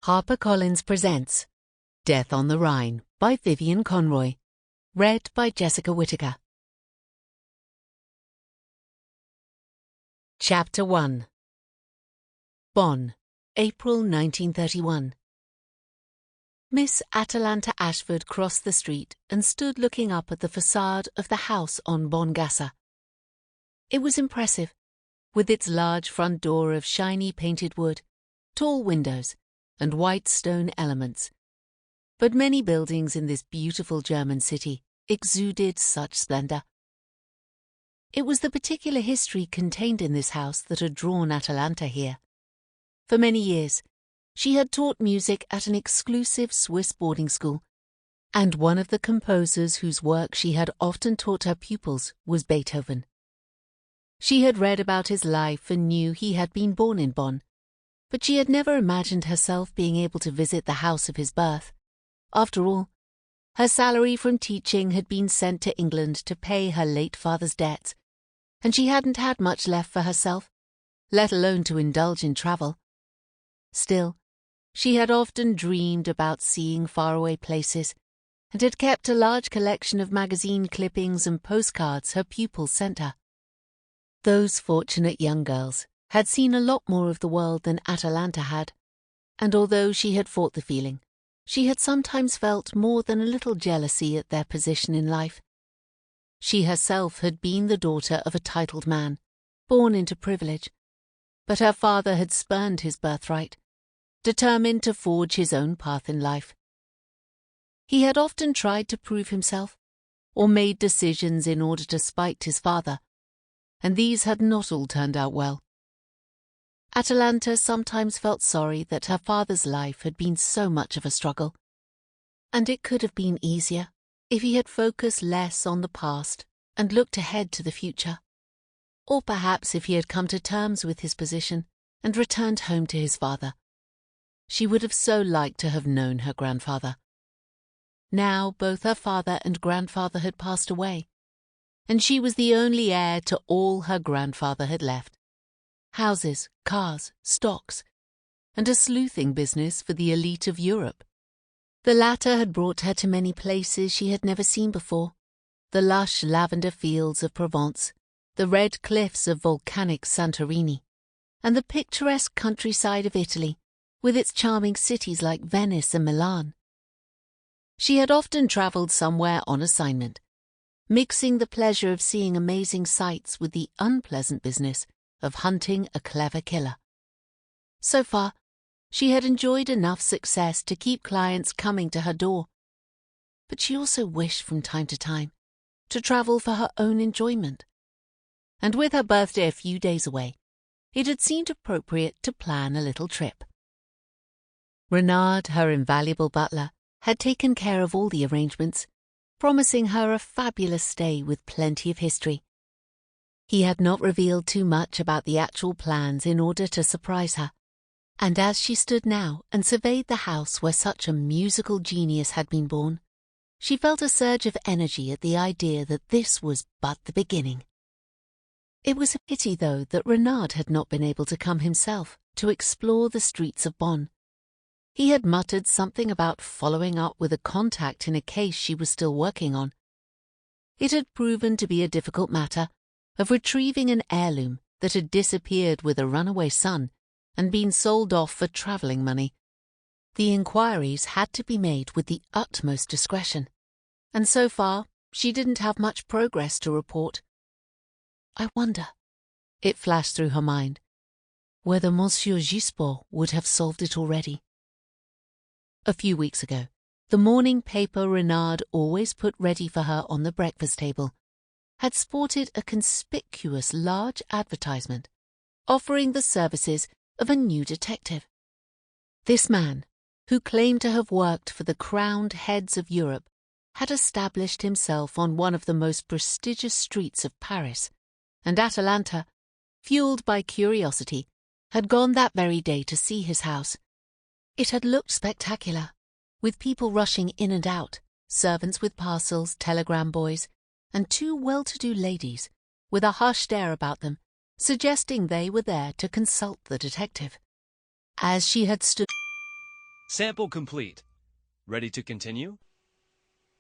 HarperCollins presents Death on the Rhine by Vivian Conroy. Read by Jessica Whittaker. Chapter 1. Bonn, April 1931. Miss Atalanta Ashford crossed the street and stood looking up at the facade of the house on Bonn-Gasse. It was impressive, with its large front door of shiny painted wood, tall windows, and white stone elements. But many buildings in this beautiful German city exuded such splendor. It was the particular history contained in this house that had drawn Atalanta here. For many years, she had taught music at an exclusive Swiss boarding school, and one of the composers whose work she had often taught her pupils was Beethoven. She had read about his life and knew he had been born in Bonn, but she had never imagined herself being able to visit the house of his birth. After all, her salary from teaching had been sent to England to pay her late father's debts, and she hadn't had much left for herself, let alone to indulge in travel. Still, she had often dreamed about seeing faraway places, and had kept a large collection of magazine clippings and postcards her pupils sent her. Those fortunate young girls had seen a lot more of the world than Atalanta had, and although she had fought the feeling, she had sometimes felt more than a little jealousy at their position in life. She herself had been the daughter of a titled man, born into privilege, but her father had spurned his birthright, determined to forge his own path in life. He had often tried to prove himself, or made decisions in order to spite his father, and these had not all turned out well. Atalanta sometimes felt sorry that her father's life had been so much of a struggle, and it could have been easier if he had focused less on the past and looked ahead to the future, or perhaps if he had come to terms with his position and returned home to his father. She would have so liked to have known her grandfather. Now both her father and grandfather had passed away, and she was the only heir to all her grandfather had left. Houses, cars, stocks, and a sleuthing business for the elite of Europe. The latter had brought her to many places she had never seen before: the lush lavender fields of Provence, the red cliffs of volcanic Santorini, and the picturesque countryside of Italy, with its charming cities like Venice and Milan. She had often travelled somewhere on assignment, mixing the pleasure of seeing amazing sights with the unpleasant business of hunting a clever killer. So far, she had enjoyed enough success to keep clients coming to her door, but she also wished from time to time to travel for her own enjoyment. And with her birthday a few days away, it had seemed appropriate to plan a little trip. Renard, her invaluable butler, had taken care of all the arrangements, promising her a fabulous stay with plenty of history. He had not revealed too much about the actual plans in order to surprise her, and as she stood now and surveyed the house where such a musical genius had been born, she felt a surge of energy at the idea that this was but the beginning. It was a pity, though, that Renard had not been able to come himself to explore the streets of Bonn. He had muttered something about following up with a contact in a case she was still working on. It had proven to be a difficult matter of retrieving an heirloom that had disappeared with a runaway son and been sold off for travelling money. The inquiries had to be made with the utmost discretion, and so far she didn't have much progress to report. I wonder, it flashed through her mind, whether Monsieur Gisport would have solved it already. A few weeks ago, the morning paper Renard always put ready for her on the breakfast table had sported a conspicuous large advertisement offering the services of a new detective. This man, who claimed to have worked for the crowned heads of Europe, had established himself on one of the most prestigious streets of Paris, and Atalanta, fueled by curiosity, had gone that very day to see his house. It had looked spectacular, with people rushing in and out, servants with parcels, telegram boys, and two well-to-do ladies, with a hushed air about them, suggesting they were there to consult the detective. As she had stood Sample complete. Ready to continue?